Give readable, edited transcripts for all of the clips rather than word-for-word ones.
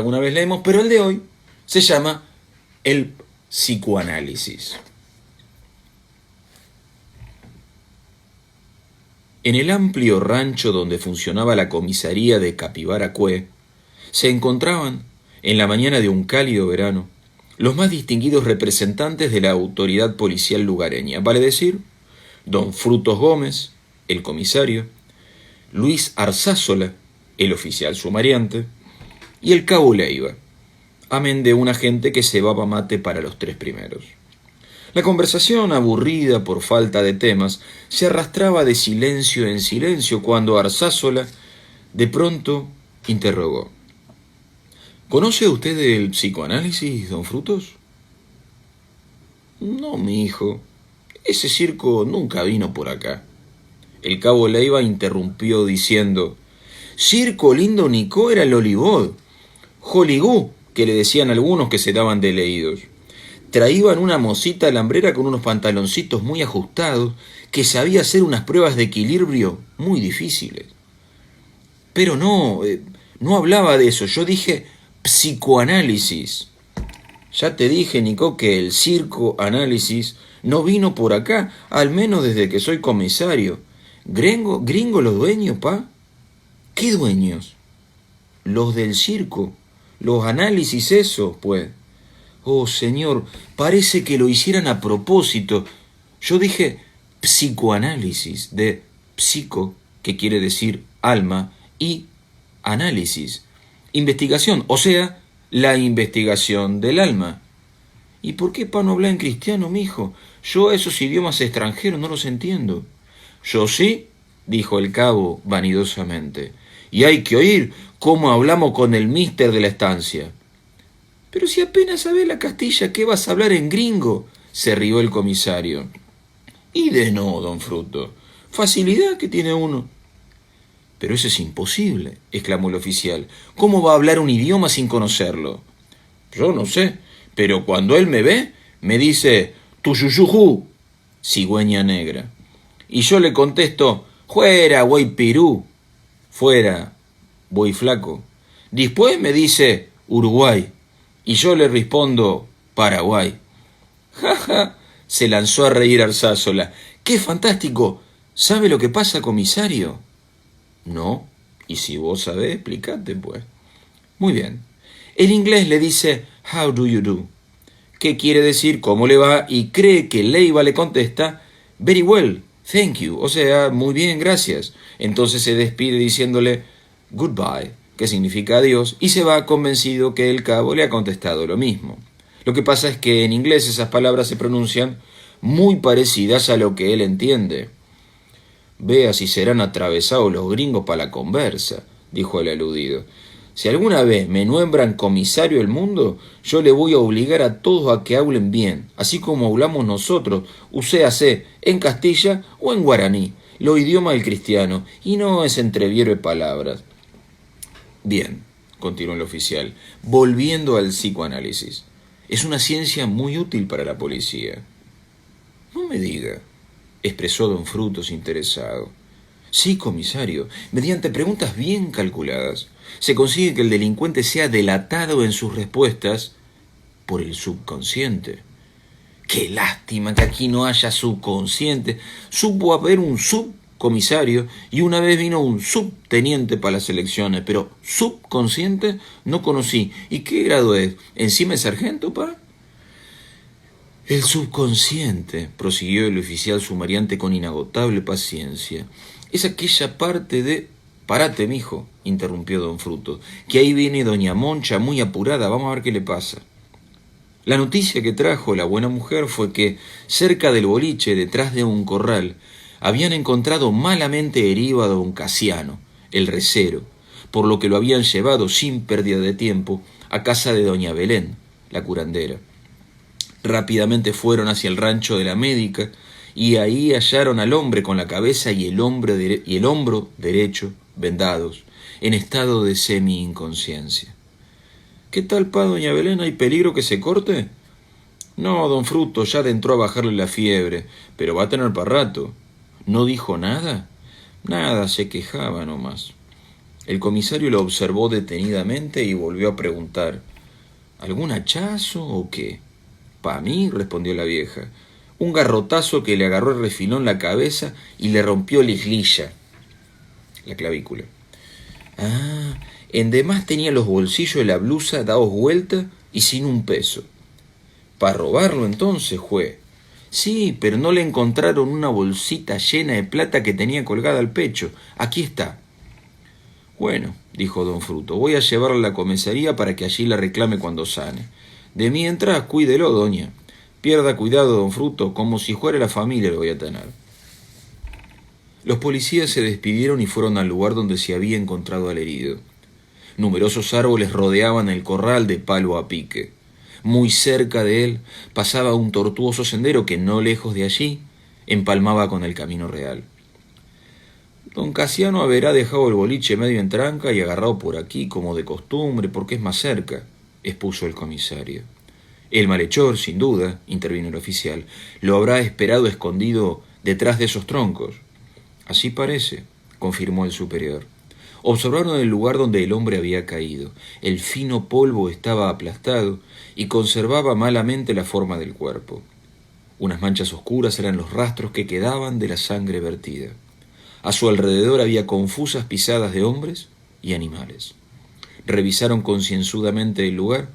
alguna vez leemos, pero el de hoy se llama el psicoanálisis. En el amplio rancho donde funcionaba la comisaría de Capibara Cue, se encontraban, en la mañana de un cálido verano, los más distinguidos representantes de la autoridad policial lugareña, vale decir, don Frutos Gómez, el comisario, Luis Arzázola, el oficial sumariante, y el cabo Leiva, amén de un agente que cebaba mate para los tres primeros. La conversación, aburrida por falta de temas, se arrastraba de silencio en silencio cuando Arzázola de pronto interrogó: ¿Conoce usted el psicoanálisis, don Frutos? No, mi hijo. Ese circo nunca vino por acá. El cabo Leiva interrumpió diciendo: Circo lindo Nicó era el Olivod. Joligú, que le decían algunos que se daban de leídos. Traían una mocita alambrera con unos pantaloncitos muy ajustados que sabía hacer unas pruebas de equilibrio muy difíciles. Pero no hablaba de eso. Yo dije psicoanálisis. Ya te dije, Nico, que el circo análisis no vino por acá, al menos desde que soy comisario. Gringo los dueños, pa. ¿Qué dueños? Los del circo. Los análisis esos, pues. Oh, señor, parece que lo hicieran a propósito. Yo dije psicoanálisis, de psico, que quiere decir alma, y análisis, investigación, o sea, la investigación del alma. ¿Y por qué pa no hablar en cristiano, mijo? Yo esos idiomas extranjeros no los entiendo. Yo sí, dijo el cabo vanidosamente, y hay que oír cómo hablamos con el mister de la estancia. Pero si apenas sabés la Castilla, ¿qué vas a hablar en gringo?, se rió el comisario. Y de no, don Fruto, facilidad que tiene uno. Pero eso es imposible, exclamó el oficial. ¿Cómo va a hablar un idioma sin conocerlo? Yo no sé, pero cuando él me ve, me dice tuyuyujú, cigüeña negra. Y yo le contesto, fuera, güey pirú, fuera, voy flaco. Después me dice Uruguay, y yo le respondo Paraguay. Jaja, se lanzó a reír Arzázola. ¡Qué fantástico! ¿Sabe lo que pasa, comisario? No, y si vos sabés, explícate, pues. Muy bien. El inglés le dice How do you do? ¿Qué quiere decir cómo le va? Y cree que Leiva le contesta Very well, thank you, o sea, muy bien, gracias. Entonces se despide diciéndole Goodbye, que significa adiós, y se va convencido que el cabo le ha contestado lo mismo. Lo que pasa es que en inglés esas palabras se pronuncian muy parecidas a lo que él entiende. Vea si serán atravesados los gringos para la conversa, dijo el aludido. Si alguna vez me nombran comisario del mundo, yo le voy a obligar a todos a que hablen bien, así como hablamos nosotros, uséase en Castilla o en guaraní, lo idioma del cristiano, y no es entreviero de palabras. Bien, continuó el oficial, volviendo al psicoanálisis. Es una ciencia muy útil para la policía. No me diga, expresó don Frutos interesado. Sí, comisario, mediante preguntas bien calculadas, se consigue que el delincuente sea delatado en sus respuestas por el subconsciente. Qué lástima que aquí no haya subconsciente. Supo haber un subcomisario y una vez vino un subteniente para las elecciones, pero subconsciente no conocí. ¿Y qué grado es? ¿Encima de sargento, pa? El subconsciente, prosiguió el oficial sumariante con inagotable paciencia, es aquella parte de... Parate, mijo, interrumpió don Frutos, que ahí viene doña Moncha muy apurada, vamos a ver qué le pasa. La noticia que trajo la buena mujer fue que, cerca del boliche, detrás de un corral, habían encontrado malamente herido a don Casiano, el recero, por lo que lo habían llevado sin pérdida de tiempo a casa de doña Belén, la curandera. Rápidamente fueron hacia el rancho de la médica y ahí hallaron al hombre con la cabeza y el hombro derecho vendados, en estado de semi-inconsciencia. ¿Qué tal, pa, doña Belén? ¿Hay peligro que se corte? No, don Fruto, ya entró a bajarle la fiebre, pero va a tener para rato. ¿No dijo nada? Nada, se quejaba nomás. El comisario lo observó detenidamente y volvió a preguntar: ¿algún hachazo o qué? —Pa' mí —respondió la vieja—, un garrotazo que le agarró el refilón la cabeza y le rompió la islilla, la clavícula. Ah, en demás tenía los bolsillos de la blusa dados vuelta y sin un peso. —¿Para robarlo entonces, juez? —Sí, pero no le encontraron una bolsita llena de plata que tenía colgada al pecho. Aquí está. —Bueno —dijo don Fruto—, voy a llevarla a la comisaría para que allí la reclame cuando sane. De mientras, cuídelo, doña. Pierda cuidado, don Fruto, como si fuera la familia lo voy a tener. Los policías se despidieron y fueron al lugar donde se había encontrado al herido. Numerosos árboles rodeaban el corral de palo a pique. Muy cerca de él pasaba un tortuoso sendero que, no lejos de allí, empalmaba con el camino real. Don Casiano haberá dejado el boliche medio en tranca y agarrado por aquí como de costumbre porque es más cerca, expuso el comisario. El malhechor, sin duda, intervino el oficial, lo habrá esperado escondido detrás de esos troncos. Así parece, confirmó el superior. Observaron el lugar donde el hombre había caído. El fino polvo estaba aplastado y conservaba malamente la forma del cuerpo. Unas manchas oscuras eran los rastros que quedaban de la sangre vertida. A su alrededor había confusas pisadas de hombres y animales. Revisaron concienzudamente el lugar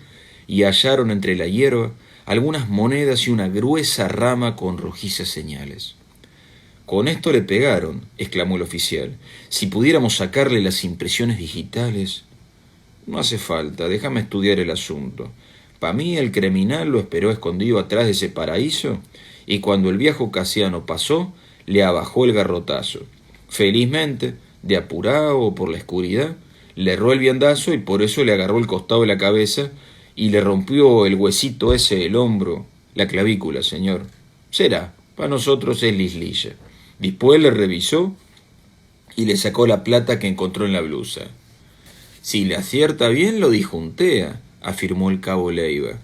y hallaron entre la hierba algunas monedas y una gruesa rama con rojizas señales. —Con esto le pegaron —exclamó el oficial—. Si pudiéramos sacarle las impresiones digitales. No hace falta, déjame estudiar el asunto. Pa' mí el criminal lo esperó escondido atrás de ese paraíso y cuando el viejo Casiano pasó, le abajó el garrotazo. Felizmente, de apurado o por la oscuridad, le erró el viandazo y por eso le agarró el costado de la cabeza y le rompió el huesito ese del hombro, la clavícula, señor. Será, para nosotros es lislilla. Después le revisó y le sacó la plata que encontró en la blusa. Si le acierta bien, lo disjuntea, afirmó el cabo Leiva.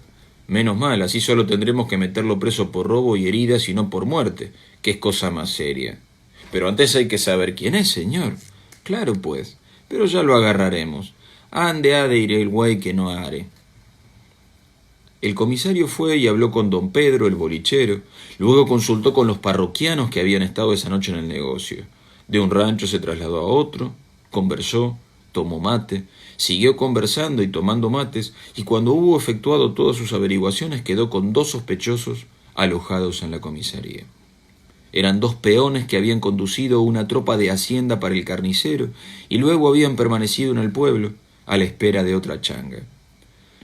Menos mal, así solo tendremos que meterlo preso por robo y heridas y no por muerte, que es cosa más seria. Pero antes hay que saber quién es, señor. Claro, pues, pero ya lo agarraremos. Ande ha de ir el güey que no are. El comisario fue y habló con don Pedro, el bolichero. Luego consultó con los parroquianos que habían estado esa noche en el negocio. De un rancho se trasladó a otro, conversó, tomó mate, siguió conversando y tomando mates, y cuando hubo efectuado todas sus averiguaciones quedó con 2 sospechosos alojados en la comisaría. Eran 2 peones que habían conducido una tropa de hacienda para el carnicero y luego habían permanecido en el pueblo a la espera de otra changa.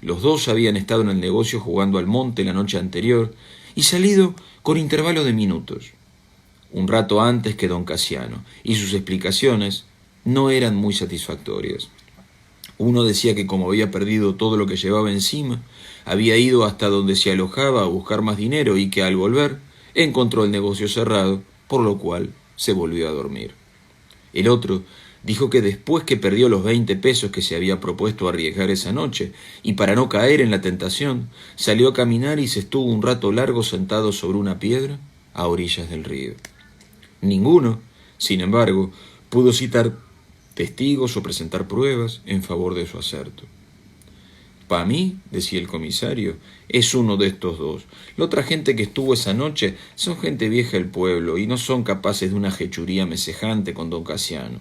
Los 2 habían estado en el negocio jugando al monte la noche anterior y salido con intervalo de minutos, un rato antes que don Casiano, y sus explicaciones no eran muy satisfactorias. Uno decía que como había perdido todo lo que llevaba encima, había ido hasta donde se alojaba a buscar más dinero y que al volver encontró el negocio cerrado, por lo cual se volvió a dormir. El otro dijo que después que perdió los 20 pesos que se había propuesto arriesgar esa noche, y para no caer en la tentación, salió a caminar y se estuvo un rato largo sentado sobre una piedra a orillas del río. Ninguno, sin embargo, pudo citar testigos o presentar pruebas en favor de su aserto. —Pa' mí —decía el comisario—, es uno de estos 2. La otra gente que estuvo esa noche son gente vieja del pueblo y no son capaces de una jechuría mesejante con don Casiano.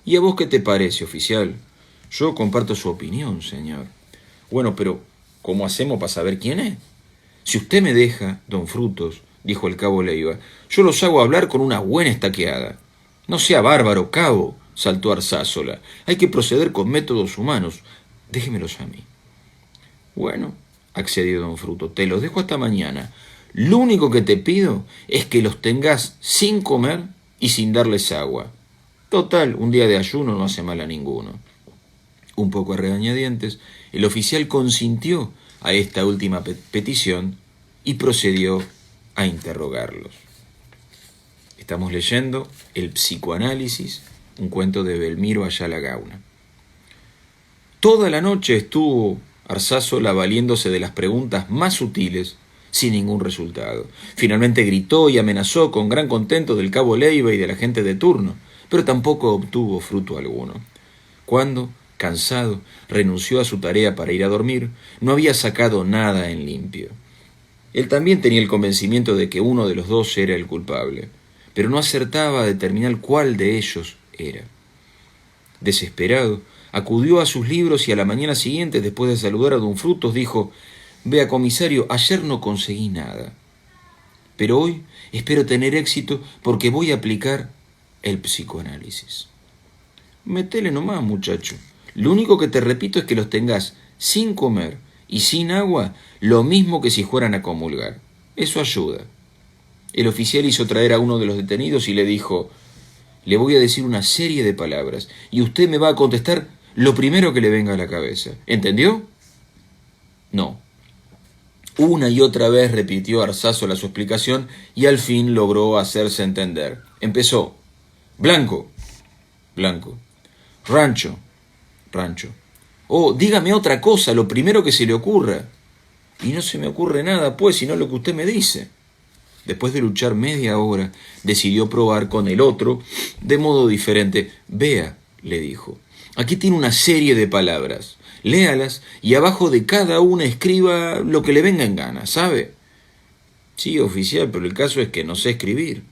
¿Y a vos qué te parece, oficial? Yo comparto su opinión, señor. Bueno, pero ¿cómo hacemos para saber quién es? Si usted me deja, don Frutos, dijo el cabo Leiva, yo los hago hablar con una buena estaqueada. No sea bárbaro, cabo, saltó Arzázola. Hay que proceder con métodos humanos. Déjemelos a mí. Bueno, accedió don Fruto, te los dejo hasta mañana. Lo único que te pido es que los tengas sin comer y sin darles agua. Total, un día de ayuno no hace mal a ninguno. Un poco a regañadientes, el oficial consintió a esta última petición y procedió a interrogarlos. Estamos leyendo El psicoanálisis, un cuento de Belmiro Ayala Gauna. Toda la noche estuvo Arzázola valiéndose de las preguntas más sutiles sin ningún resultado. Finalmente gritó y amenazó con gran contento del cabo Leiva y de la gente de turno, pero tampoco obtuvo fruto alguno. Cuando, cansado, renunció a su tarea para ir a dormir, no había sacado nada en limpio. Él también tenía el convencimiento de que uno de los dos era el culpable, pero no acertaba a determinar cuál de ellos era. Desesperado, acudió a sus libros y a la mañana siguiente, después de saludar a don Frutos, dijo: «Vea, comisario, ayer no conseguí nada, pero hoy espero tener éxito porque voy a aplicar el psicoanálisis». «Metele nomás, muchacho. Lo único que te repito es que los tengas sin comer y sin agua, lo mismo que si fueran a comulgar. Eso ayuda». El oficial hizo traer a uno de los detenidos y le dijo: «Le voy a decir una serie de palabras y usted me va a contestar lo primero que le venga a la cabeza. ¿Entendió?» «No». Una y otra vez repitió Arzázola su explicación y al fin logró hacerse entender. Empezó: «Blanco». «Blanco». «Rancho». «Rancho». «Oh, dígame otra cosa, lo primero que se le ocurra». «Y no se me ocurre nada, pues, sino lo que usted me dice». Después de luchar media hora, decidió probar con el otro de modo diferente. «Vea», le dijo, «aquí tiene una serie de palabras. Léalas y abajo de cada una escriba lo que le venga en gana, ¿sabe?» «Sí, oficial, pero el caso es que no sé escribir».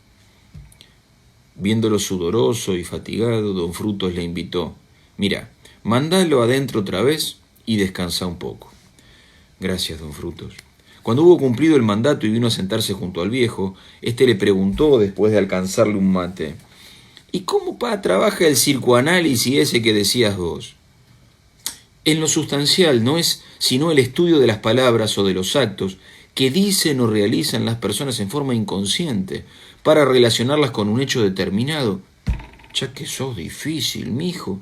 Viéndolo sudoroso y fatigado, don Frutos le invitó: «Mira, mandalo adentro otra vez y descansa un poco». «Gracias, don Frutos». Cuando hubo cumplido el mandato y vino a sentarse junto al viejo, éste le preguntó, después de alcanzarle un mate: «¿Y cómo trabaja el psicoanálisis ese que decías vos?» «En lo sustancial no es sino el estudio de las palabras o de los actos que dicen o realizan las personas en forma inconsciente para relacionarlas con un hecho determinado». «Ya que sos difícil, mijo.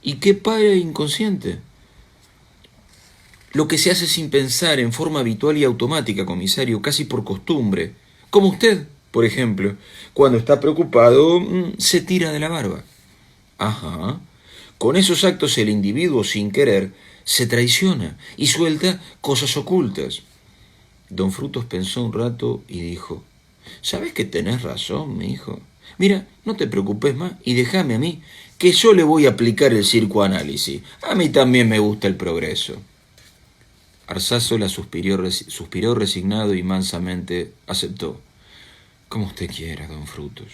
¿Y qué para inconsciente?» «Lo que se hace sin pensar, en forma habitual y automática, comisario, casi por costumbre. Como usted, por ejemplo, cuando está preocupado, se tira de la barba». «Ajá. Con esos actos el individuo, sin querer, se traiciona y suelta cosas ocultas». Don Frutos pensó un rato y dijo: «¿Sabes que tenés razón, mi hijo? Mira, no te preocupes más y déjame a mí, que yo le voy a aplicar el psicoanálisis. A mí también me gusta el progreso». Arzázola suspiró resignado y mansamente aceptó. «Como usted quiera, don Frutos».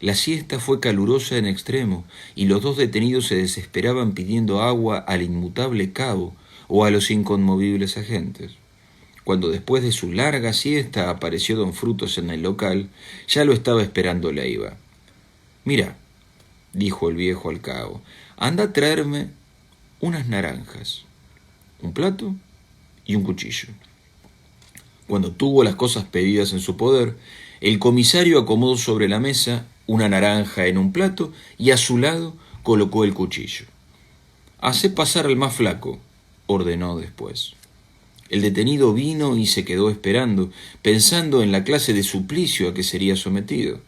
La siesta fue calurosa en extremo y los dos detenidos se desesperaban pidiendo agua al inmutable cabo o a los inconmovibles agentes. Cuando después de su larga siesta apareció don Frutos en el local, ya lo estaba esperando Leiva. «Mira», dijo el viejo al cabo, «anda a traerme unas naranjas, un plato y un cuchillo». Cuando tuvo las cosas pedidas en su poder, el comisario acomodó sobre la mesa una naranja en un plato y a su lado colocó el cuchillo. «Hacé pasar al más flaco», ordenó después. El detenido vino y se quedó esperando, pensando en la clase de suplicio a que sería sometido.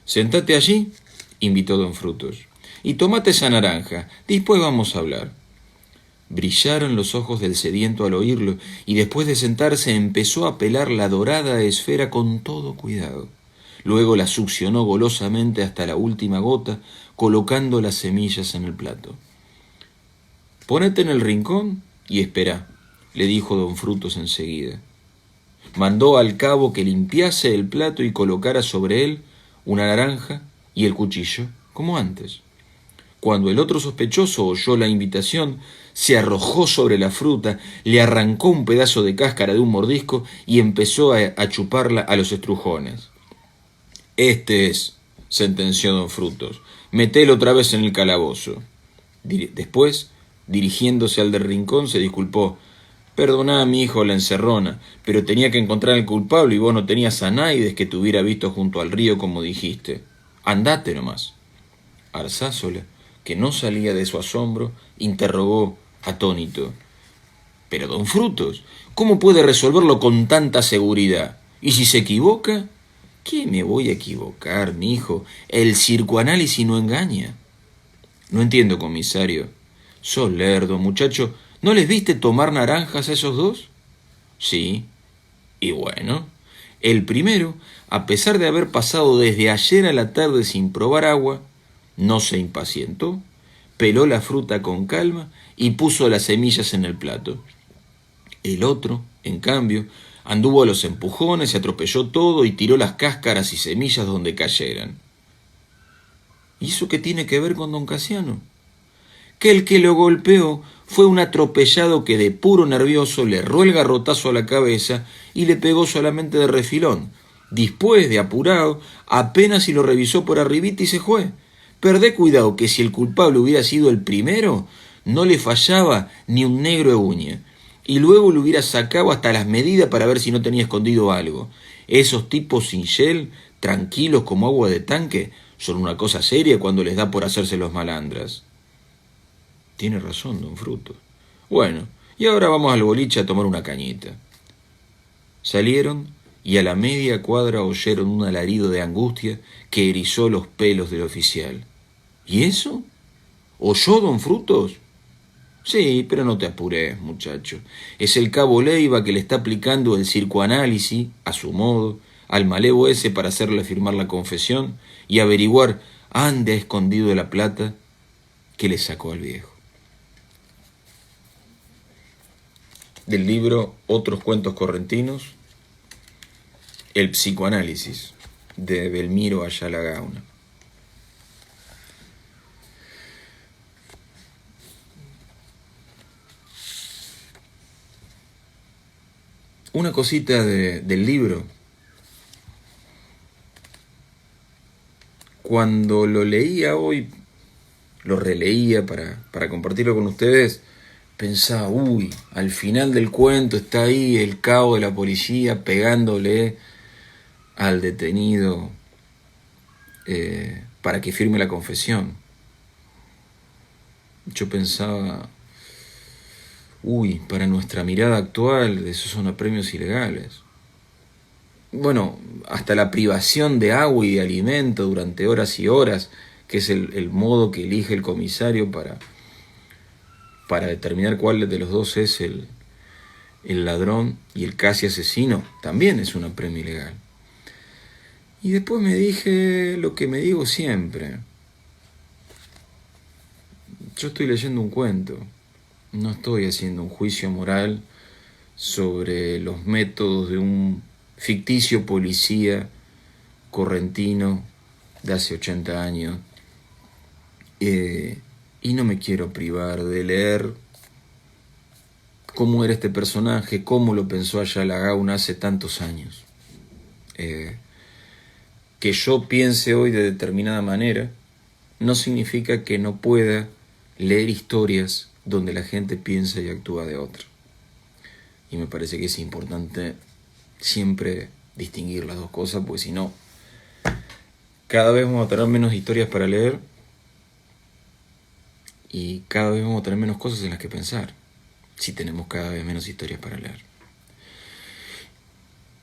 «Sentate allí», invitó don Frutos, «y tomate esa naranja, después vamos a hablar». Brillaron los ojos del sediento al oírlo, y después de sentarse empezó a pelar la dorada esfera con todo cuidado. Luego la succionó golosamente hasta la última gota, colocando las semillas en el plato. «Ponete en el rincón y espera», le dijo don Frutos enseguida. Mandó al cabo que limpiase el plato y colocara sobre él una naranja y el cuchillo, como antes. Cuando el otro sospechoso oyó la invitación, se arrojó sobre la fruta, le arrancó un pedazo de cáscara de un mordisco y empezó a chuparla a los estrujones. «Este es», sentenció don Frutos, «metelo otra vez en el calabozo». Después, dirigiéndose al del rincón, se disculpó: «Perdoná, mi hijo, la encerrona, pero tenía que encontrar al culpable y vos no tenías a Naides que te hubiera visto junto al río como dijiste. Andate nomás». Arzázola, que no salía de su asombro, interrogó atónito: «Pero, don Frutos, ¿cómo puede resolverlo con tanta seguridad? ¿Y si se equivoca?» «¿Qué me voy a equivocar, mi hijo? El psicoanálisis no engaña». «No entiendo, comisario». «Sos lerdo, muchacho. ¿No les viste tomar naranjas a esos dos?» «Sí». «Y bueno, el primero, a pesar de haber pasado desde ayer a la tarde sin probar agua, no se impacientó, peló la fruta con calma y puso las semillas en el plato. El otro, en cambio, anduvo a los empujones, se atropelló todo y tiró las cáscaras y semillas donde cayeran. ¿Y eso qué tiene que ver con don Casiano? Que el que lo golpeó fue un atropellado que de puro nervioso le erró el garrotazo a la cabeza y le pegó solamente de refilón. Después, de apurado, apenas si lo revisó por arribita y se fue. Perdé cuidado que si el culpable hubiera sido el primero, no le fallaba ni un negro de uña. Y luego le hubiera sacado hasta las medidas para ver si no tenía escondido algo. Esos tipos sin gel, tranquilos como agua de tanque, son una cosa seria cuando les da por hacerse los malandras. Tiene razón, don Frutos. Bueno, y ahora vamos al boliche a tomar una cañita. Salieron y a la media cuadra oyeron un alarido de angustia que erizó los pelos del oficial. ¿Y eso? ¿Oyó don Frutos? Sí, pero no te apures, muchacho. Es el cabo Leiva que le está aplicando el circoanálisis, a su modo, al malevo ese para hacerle firmar la confesión y averiguar ande ha escondido la plata que le sacó al viejo. Del libro Otros cuentos correntinos, El psicoanálisis, de Belmiro Ayala Gauna. Una cosita del libro. Cuando lo leía hoy, lo releía para compartirlo con ustedes, pensaba, al final del cuento está ahí el cabo de la policía pegándole al detenido para que firme la confesión. Yo pensaba, para nuestra mirada actual, esos son apremios ilegales. Bueno, hasta la privación de agua y de alimento durante horas y horas, que es el modo que elige el comisario para determinar cuál de los dos es el ladrón y el casi asesino, también es un apremio ilegal. Y después me dije lo que me digo siempre. Yo estoy leyendo un cuento, no estoy haciendo un juicio moral sobre los métodos de un ficticio policía correntino de hace 80 años. Y no me quiero privar de leer cómo era este personaje, cómo lo pensó Ayala Gauna hace tantos años. Que yo piense hoy de determinada manera no significa que no pueda leer historias donde la gente piensa y actúa de otra. Y me parece que es importante siempre distinguir las dos cosas, porque si no, cada vez vamos a tener menos historias para leer y cada vez vamos a tener menos cosas en las que pensar, si tenemos cada vez menos historias para leer.